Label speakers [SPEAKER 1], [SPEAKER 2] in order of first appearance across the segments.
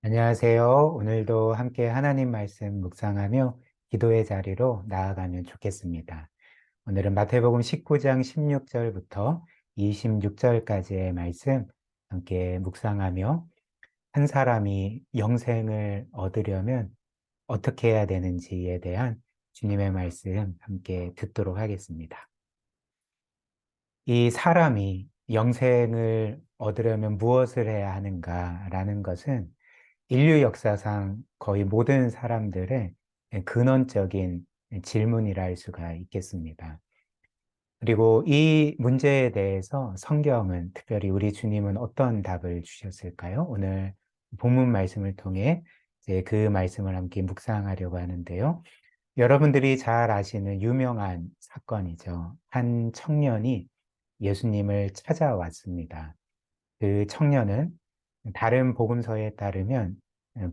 [SPEAKER 1] 안녕하세요. 오늘도 함께 하나님 말씀 묵상하며 기도의 자리로 나아가면 좋겠습니다. 오늘은 마태복음 19장 16절부터 26절까지의 말씀 함께 묵상하며 한 사람이 영생을 얻으려면 어떻게 해야 되는지에 대한 주님의 말씀 함께 듣도록 하겠습니다. 이 사람이 영생을 얻으려면 무엇을 해야 하는가라는 것은 인류 역사상 거의 모든 사람들의 근원적인 질문이라 할 수가 있겠습니다. 그리고 이 문제에 대해서 성경은, 특별히 우리 주님은 어떤 답을 주셨을까요? 오늘 본문 말씀을 통해 이제 그 말씀을 함께 묵상하려고 하는데요. 여러분들이 잘 아시는 유명한 사건이죠. 한 청년이 예수님을 찾아왔습니다. 그 청년은 다른 복음서에 따르면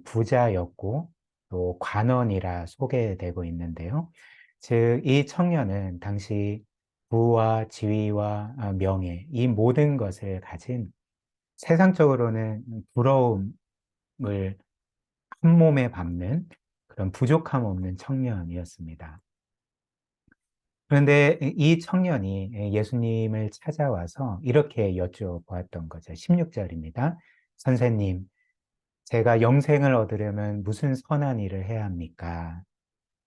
[SPEAKER 1] 부자였고 또 관원이라 소개되고 있는데요. 즉, 이 청년은 당시 부와 지위와 명예, 이 모든 것을 가진 세상적으로는 부러움을 한 몸에 받는 그런 부족함 없는 청년이었습니다. 그런데 이 청년이 예수님을 찾아와서 이렇게 여쭤보았던 거죠. 16절입니다. 선생님, 제가 영생을 얻으려면 무슨 선한 일을 해야 합니까?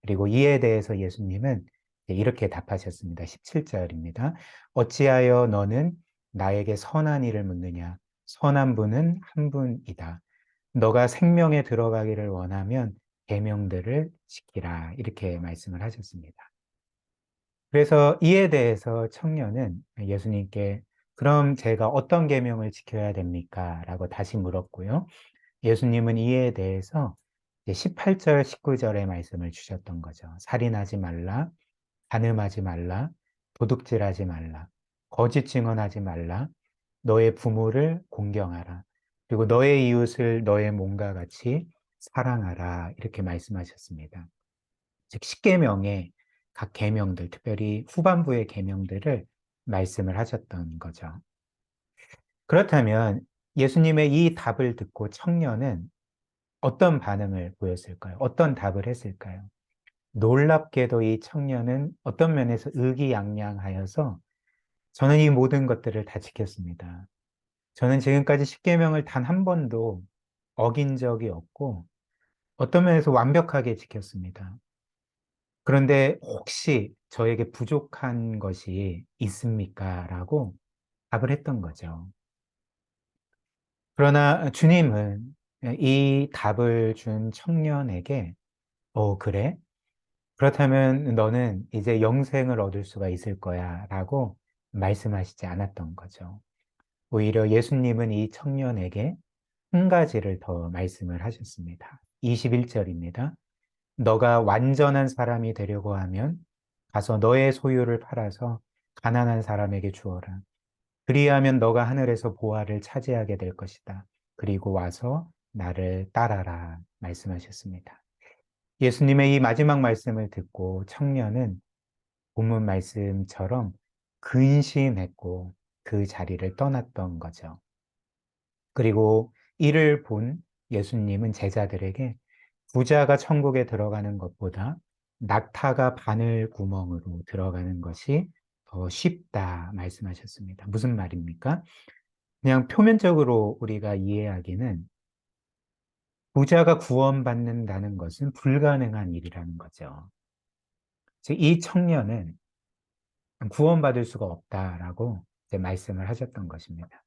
[SPEAKER 1] 그리고 이에 대해서 예수님은 이렇게 답하셨습니다. 17절입니다. 어찌하여 너는 나에게 선한 일을 묻느냐? 선한 분은 한 분이다. 너가 생명에 들어가기를 원하면 계명들을 지키라. 이렇게 말씀을 하셨습니다. 그래서 이에 대해서 청년은 예수님께 그럼 제가 어떤 계명을 지켜야 됩니까? 라고 다시 물었고요. 예수님은 이에 대해서 18절, 19절의 말씀을 주셨던 거죠. 살인하지 말라, 간음하지 말라, 도둑질하지 말라, 거짓 증언하지 말라, 너의 부모를 공경하라, 그리고 너의 이웃을 너의 몸과 같이 사랑하라. 이렇게 말씀하셨습니다. 즉, 10계명의 각 계명들, 특별히 후반부의 계명들을 말씀을 하셨던 거죠. 그렇다면 예수님의 이 답을 듣고 청년은 어떤 반응을 보였을까요? 어떤 답을 했을까요? 놀랍게도 이 청년은 어떤 면에서 의기양양하여서 저는 이 모든 것들을 다 지켰습니다. 저는 지금까지 십계명을 단 한 번도 어긴 적이 없고 어떤 면에서 완벽하게 지켰습니다. 그런데 혹시 저에게 부족한 것이 있습니까? 라고 답을 했던 거죠. 그러나 주님은 이 답을 준 청년에게 그래? 그렇다면 너는 이제 영생을 얻을 수가 있을 거야 라고 말씀하시지 않았던 거죠. 오히려 예수님은 이 청년에게 한 가지를 더 말씀을 하셨습니다. 21절입니다. 너가 완전한 사람이 되려고 하면 가서 너의 소유를 팔아서 가난한 사람에게 주어라. 그리하면 너가 하늘에서 보화를 차지하게 될 것이다. 그리고 와서 나를 따라라 말씀하셨습니다. 예수님의 이 마지막 말씀을 듣고 청년은 본문 말씀처럼 근심했고 그 자리를 떠났던 거죠. 그리고 이를 본 예수님은 제자들에게 부자가 천국에 들어가는 것보다 낙타가 바늘 구멍으로 들어가는 것이 더 쉽다 말씀하셨습니다. 무슨 말입니까? 그냥 표면적으로 우리가 이해하기는 부자가 구원받는다는 것은 불가능한 일이라는 거죠. 즉, 이 청년은 구원받을 수가 없다라고 이제 말씀을 하셨던 것입니다.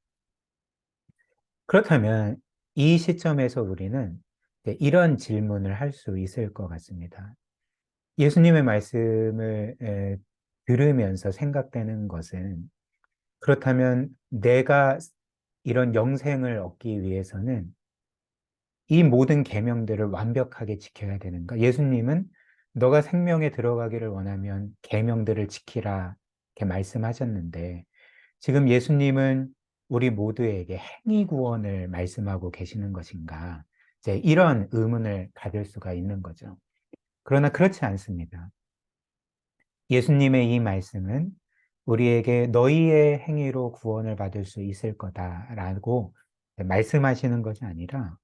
[SPEAKER 1] 그렇다면 이 시점에서 우리는 이제 이런 질문을 할 수 있을 것 같습니다. 예수님의 말씀을 들으면서 생각되는 것은 그렇다면 내가 이런 영생을 얻기 위해서는 이 모든 계명들을 완벽하게 지켜야 되는가? 예수님은 너가 생명에 들어가기를 원하면 계명들을 지키라 이렇게 말씀하셨는데 지금 예수님은 우리 모두에게 행위 구원을 말씀하고 계시는 것인가? 이제 이런 의문을 가질 수가 있는 거죠. 그러나 그렇지 않습니다. 예수님의 이 말씀은 우리에게 너희의 행위로 구원을 받을 수 있을 거다라고 말씀하시는 것이 아니라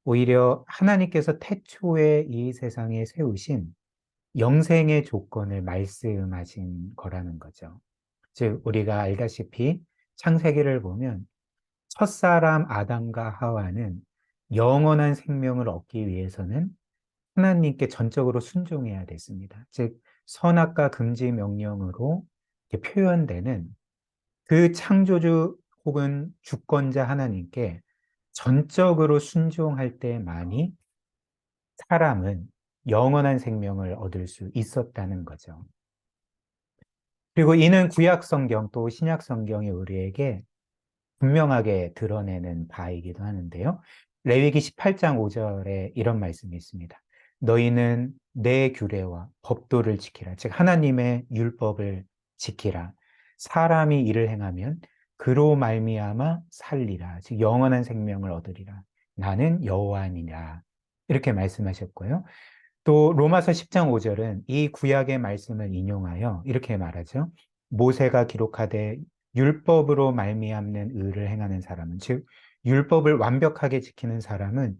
[SPEAKER 1] 오히려 하나님께서 태초에 이 세상에 세우신 영생의 조건을 말씀하신 거라는 거죠. 즉, 우리가 알다시피 창세기를 보면 첫사람 아담과 하와는 영원한 생명을 얻기 위해서는 하나님께 전적으로 순종해야 됐습니다. 즉, 선악과 금지 명령으로 이렇게 표현되는 그 창조주 혹은 주권자 하나님께 전적으로 순종할 때만이 사람은 영원한 생명을 얻을 수 있었다는 거죠. 그리고 이는 구약 성경 또 신약 성경이 우리에게 분명하게 드러내는 바이기도 하는데요. 레위기 18장 5절에 이런 말씀이 있습니다. 너희는 내 규례와 법도를 지키라. 즉 하나님의 율법을 지키라. 사람이 이를 행하면 그로 말미암아 살리라. 즉 영원한 생명을 얻으리라. 나는 여호와니라. 이렇게 말씀하셨고요. 또 로마서 10장 5절은 이 구약의 말씀을 인용하여 이렇게 말하죠. 모세가 기록하되 율법으로 말미암는 의를 행하는 사람은 즉 율법을 완벽하게 지키는 사람은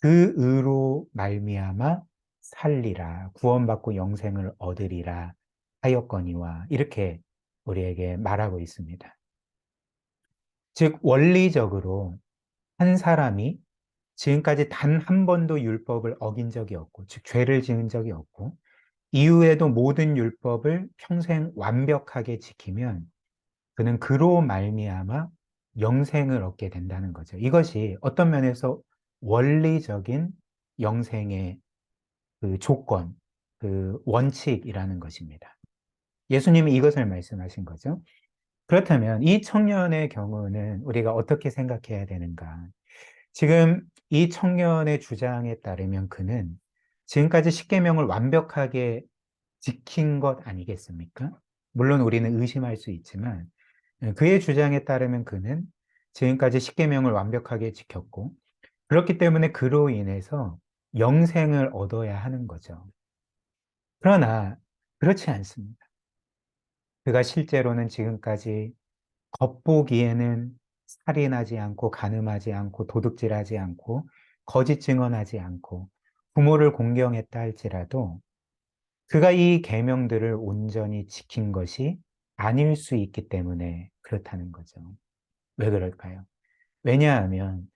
[SPEAKER 1] 그 의로 말미암아 살리라 구원받고 영생을 얻으리라 하였거니와 이렇게 우리에게 말하고 있습니다. 즉 원리적으로 한 사람이 지금까지 단 한 번도 율법을 어긴 적이 없고 즉 죄를 지은 적이 없고 이후에도 모든 율법을 평생 완벽하게 지키면 그는 그로 말미암아 영생을 얻게 된다는 거죠. 이것이 어떤 면에서 원리적인 영생의 그 조건, 그 원칙이라는 것입니다. 예수님이 이것을 말씀하신 거죠. 그렇다면 이 청년의 경우는 우리가 어떻게 생각해야 되는가? 지금 이 청년의 주장에 따르면 그는 지금까지 십계명을 완벽하게 지킨 것 아니겠습니까? 물론 우리는 의심할 수 있지만 그의 주장에 따르면 그는 지금까지 십계명을 완벽하게 지켰고 그렇기 때문에 그로 인해서 영생을 얻어야 하는 거죠. 그러나 그렇지 않습니다. 그가 실제로는 지금까지 겉보기에는 살인하지 않고 간음하지 않고 도둑질하지 않고 거짓 증언하지 않고 부모를 공경했다 할지라도 그가 이 계명들을 온전히 지킨 것이 아닐 수 있기 때문에 그렇다는 거죠. 왜 그럴까요? 왜냐하면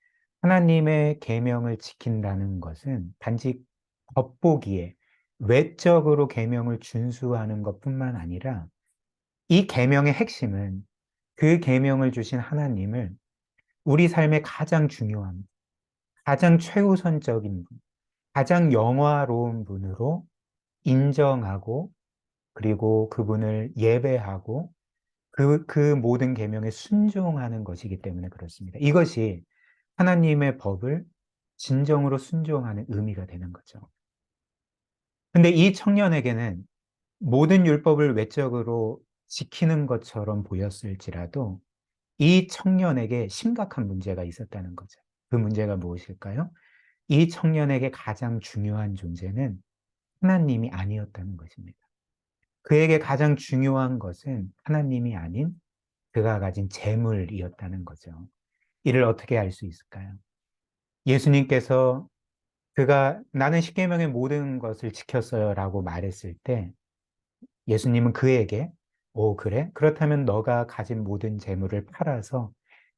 [SPEAKER 1] 하나님의 계명을 지킨다는 것은 단지 겉보기에 외적으로 계명을 준수하는 것뿐만 아니라 이 계명의 핵심은 그 계명을 주신 하나님을 우리 삶의 가장 중요한, 가장 최우선적인 분, 가장 영화로운 분으로 인정하고 그리고 그분을 예배하고 그 모든 계명에 순종하는 것이기 때문에 그렇습니다. 이것이 하나님의 법을 진정으로 순종하는 의미가 되는 거죠. 근데 이 청년에게는 모든 율법을 외적으로 지키는 것처럼 보였을지라도 이 청년에게 심각한 문제가 있었다는 거죠. 그 문제가 무엇일까요? 이 청년에게 가장 중요한 존재는 하나님이 아니었다는 것입니다. 그에게 가장 중요한 것은 하나님이 아닌 그가 가진 재물이었다는 거죠. 이를 어떻게 알 수 있을까요? 예수님께서 그가 나는 십계명의 모든 것을 지켰어요라고 말했을 때 예수님은 그에게 오 그래? 그렇다면 너가 가진 모든 재물을 팔아서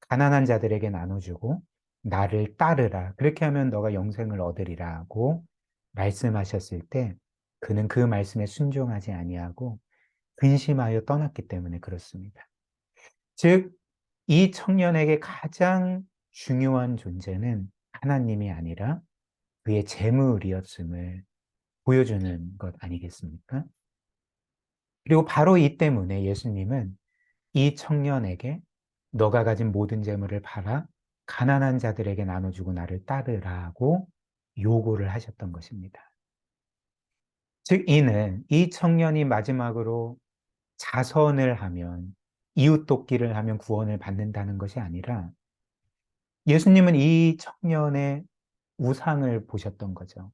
[SPEAKER 1] 가난한 자들에게 나눠주고 나를 따르라. 그렇게 하면 너가 영생을 얻으리라고 말씀하셨을 때 그는 그 말씀에 순종하지 아니하고 근심하여 떠났기 때문에 그렇습니다. 즉, 이 청년에게 가장 중요한 존재는 하나님이 아니라 그의 재물이었음을 보여주는 것 아니겠습니까? 그리고 바로 이 때문에 예수님은 이 청년에게 너가 가진 모든 재물을 팔아 가난한 자들에게 나눠주고 나를 따르라고 요구를 하셨던 것입니다. 즉, 이는 이 청년이 마지막으로 자선을 하면 이웃 돕기를 하면 구원을 받는다는 것이 아니라 예수님은 이 청년의 우상을 보셨던 거죠.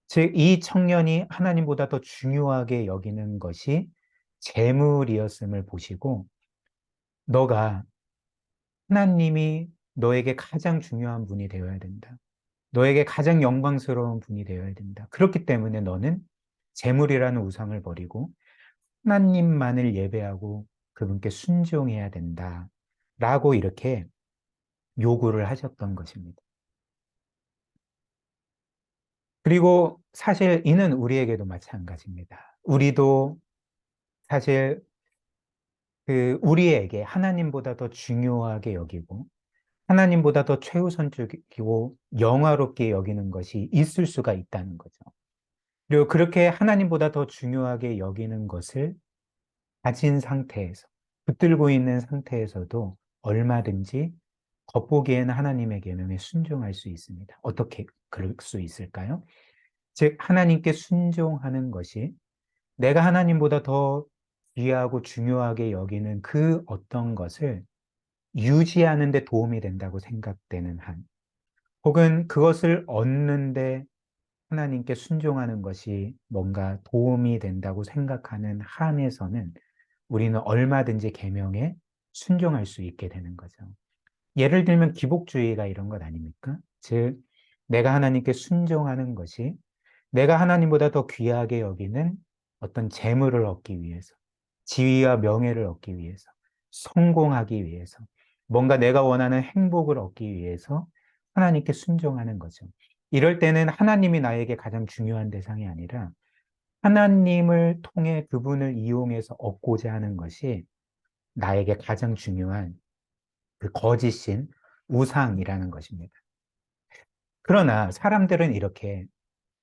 [SPEAKER 1] 즉, 이 청년이 하나님보다 더 중요하게 여기는 것이 재물이었음을 보시고 너가 하나님이 너에게 가장 중요한 분이 되어야 된다. 너에게 가장 영광스러운 분이 되어야 된다. 그렇기 때문에 너는 재물이라는 우상을 버리고 하나님만을 예배하고 그분께 순종해야 된다. 라고 이렇게 요구를 하셨던 것입니다. 그리고 사실 이는 우리에게도 마찬가지입니다. 우리도 사실 우리에게 하나님보다 더 중요하게 여기고 하나님보다 더 최우선적이고 영화롭게 여기는 것이 있을 수가 있다는 거죠. 그리고 그렇게 하나님보다 더 중요하게 여기는 것을 가진 상태에서, 붙들고 있는 상태에서도 얼마든지 겉보기에는 하나님의 계명에 순종할 수 있습니다. 어떻게 그럴 수 있을까요? 즉, 하나님께 순종하는 것이 내가 하나님보다 더 귀하고 중요하게 여기는 그 어떤 것을 유지하는 데 도움이 된다고 생각되는 한, 혹은 그것을 얻는데 하나님께 순종하는 것이 뭔가 도움이 된다고 생각하는 한에서는 우리는 얼마든지 계명에 순종할 수 있게 되는 거죠. 예를 들면 기복주의가 이런 것 아닙니까? 즉, 내가 하나님께 순종하는 것이 내가 하나님보다 더 귀하게 여기는 어떤 재물을 얻기 위해서, 지위와 명예를 얻기 위해서, 성공하기 위해서, 뭔가 내가 원하는 행복을 얻기 위해서 하나님께 순종하는 거죠. 이럴 때는 하나님이 나에게 가장 중요한 대상이 아니라 하나님을 통해 그분을 이용해서 얻고자 하는 것이 나에게 가장 중요한 그 거짓인 우상이라는 것입니다. 그러나 사람들은 이렇게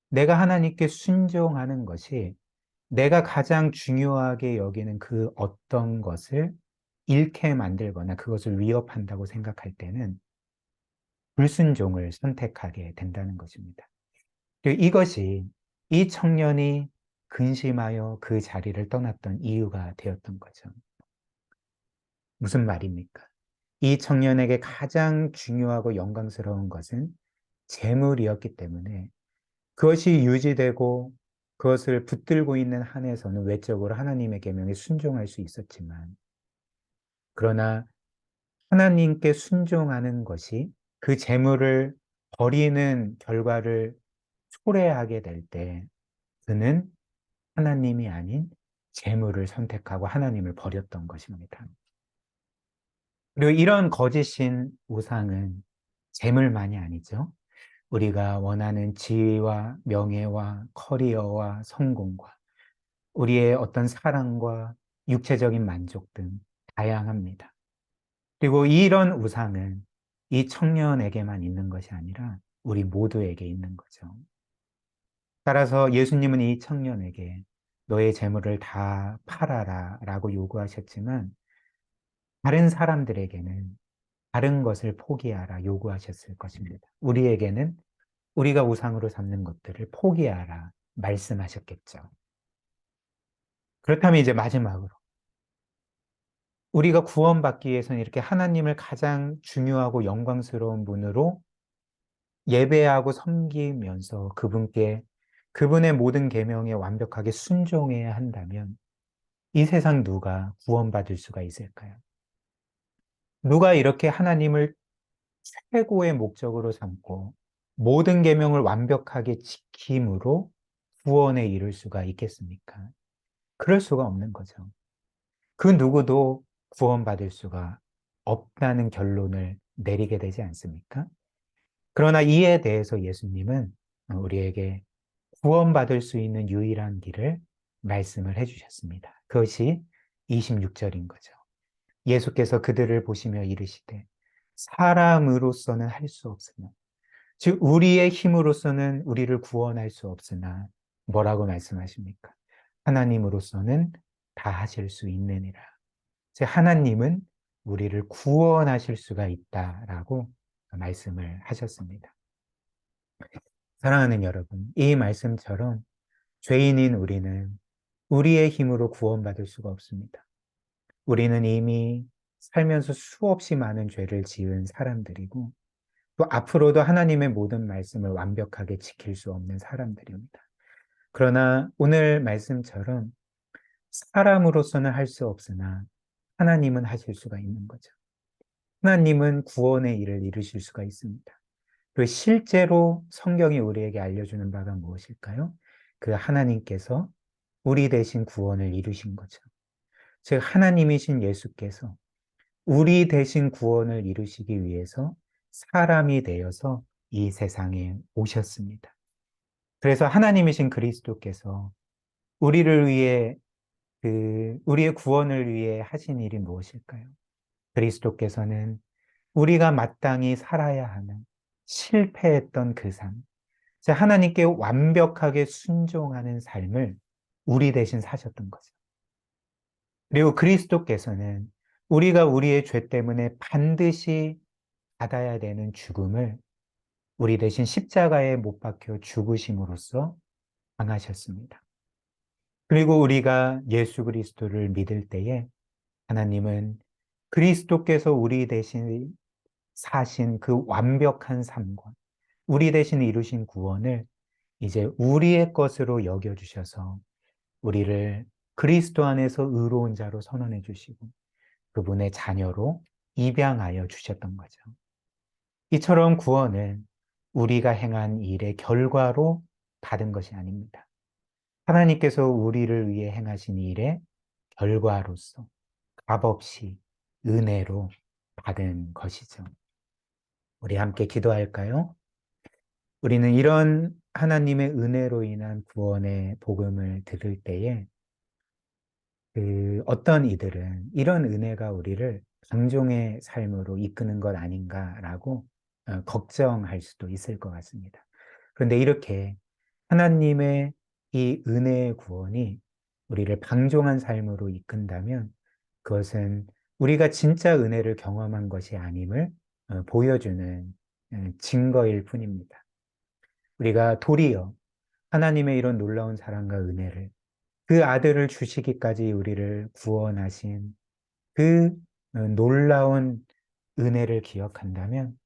[SPEAKER 1] 내가 하나님께 순종하는 것이 내가 가장 중요하게 여기는 그 어떤 것을 잃게 만들거나 그것을 위협한다고 생각할 때는 불순종을 선택하게 된다는 것입니다. 그리고 이것이 이 청년이 근심하여 그 자리를 떠났던 이유가 되었던 거죠. 무슨 말입니까? 이 청년에게 가장 중요하고 영광스러운 것은 재물이었기 때문에 그것이 유지되고 그것을 붙들고 있는 한에서는 외적으로 하나님의 계명에 순종할 수 있었지만, 그러나 하나님께 순종하는 것이 그 재물을 버리는 결과를 초래하게 될 때 그는 하나님이 아닌 재물을 선택하고 하나님을 버렸던 것입니다. 그리고 이런 거짓인 우상은 재물만이 아니죠. 우리가 원하는 지위와 명예와 커리어와 성공과 우리의 어떤 사랑과 육체적인 만족 등 다양합니다. 그리고 이런 우상은 이 청년에게만 있는 것이 아니라 우리 모두에게 있는 거죠. 따라서 예수님은 이 청년에게 너의 재물을 다 팔아라 라고 요구하셨지만 다른 사람들에게는 다른 것을 포기하라 요구하셨을 것입니다. 우리에게는 우리가 우상으로 삼는 것들을 포기하라 말씀하셨겠죠. 그렇다면 이제 마지막으로 우리가 구원받기 위해서는 이렇게 하나님을 가장 중요하고 영광스러운 분으로 예배하고 섬기면서 그분께 그분의 모든 계명에 완벽하게 순종해야 한다면 이 세상 누가 구원받을 수가 있을까요? 누가 이렇게 하나님을 최고의 목적으로 삼고 모든 계명을 완벽하게 지킴으로 구원에 이를 수가 있겠습니까? 그럴 수가 없는 거죠. 그 누구도 구원받을 수가 없다는 결론을 내리게 되지 않습니까? 그러나 이에 대해서 예수님은 우리에게 구원받을 수 있는 유일한 길을 말씀을 해주셨습니다. 그것이 26절인 거죠. 예수께서 그들을 보시며 이르시되 사람으로서는 할 수 없으나 즉 우리의 힘으로서는 우리를 구원할 수 없으나 뭐라고 말씀하십니까? 하나님으로서는 다 하실 수 있느니라. 즉 하나님은 우리를 구원하실 수가 있다라고 말씀을 하셨습니다. 사랑하는 여러분, 이 말씀처럼 죄인인 우리는 우리의 힘으로 구원받을 수가 없습니다. 우리는 이미 살면서 수없이 많은 죄를 지은 사람들이고 또 앞으로도 하나님의 모든 말씀을 완벽하게 지킬 수 없는 사람들입니다. 그러나 오늘 말씀처럼 사람으로서는 할 수 없으나 하나님은 하실 수가 있는 거죠. 하나님은 구원의 일을 이루실 수가 있습니다. 그 실제로 성경이 우리에게 알려주는 바가 무엇일까요? 그 하나님께서 우리 대신 구원을 이루신 거죠. 즉 하나님이신 예수께서 우리 대신 구원을 이루시기 위해서 사람이 되어서 이 세상에 오셨습니다. 그래서 하나님이신 그리스도께서 우리를 위해 우리의 구원을 위해 하신 일이 무엇일까요? 그리스도께서는 우리가 마땅히 살아야 하는 실패했던 그 삶, 하나님께 완벽하게 순종하는 삶을 우리 대신 사셨던 거죠. 그리고 그리스도께서는 우리가 우리의 죄 때문에 반드시 받아야 되는 죽음을 우리 대신 십자가에 못 박혀 죽으심으로써 당하셨습니다. 그리고 우리가 예수 그리스도를 믿을 때에 하나님은 그리스도께서 우리 대신 사신 그 완벽한 삶과 우리 대신 이루신 구원을 이제 우리의 것으로 여겨주셔서 우리를 그리스도 안에서 의로운 자로 선언해 주시고 그분의 자녀로 입양하여 주셨던 거죠. 이처럼 구원은 우리가 행한 일의 결과로 받은 것이 아닙니다. 하나님께서 우리를 위해 행하신 일의 결과로서 값없이 은혜로 받은 것이죠. 우리 함께 기도할까요? 우리는 이런 하나님의 은혜로 인한 구원의 복음을 들을 때에 어떤 이들은 이런 은혜가 우리를 방종의 삶으로 이끄는 것 아닌가라고 걱정할 수도 있을 것 같습니다. 그런데 이렇게 하나님의 이 은혜의 구원이 우리를 방종한 삶으로 이끈다면 그것은 우리가 진짜 은혜를 경험한 것이 아님을 보여주는 증거일 뿐입니다. 우리가 도리어 하나님의 이런 놀라운 사랑과 은혜를 그 아들을 주시기까지 우리를 구원하신 그 놀라운 은혜를 기억한다면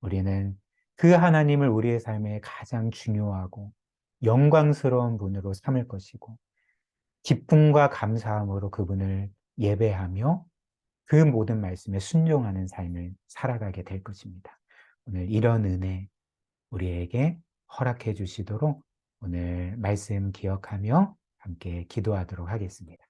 [SPEAKER 1] 우리는 그 하나님을 우리의 삶에 가장 중요하고 영광스러운 분으로 삼을 것이고 기쁨과 감사함으로 그분을 예배하며 그 모든 말씀에 순종하는 삶을 살아가게 될 것입니다. 오늘 이런 은혜 우리에게 허락해 주시도록 오늘 말씀 기억하며 함께 기도하도록 하겠습니다.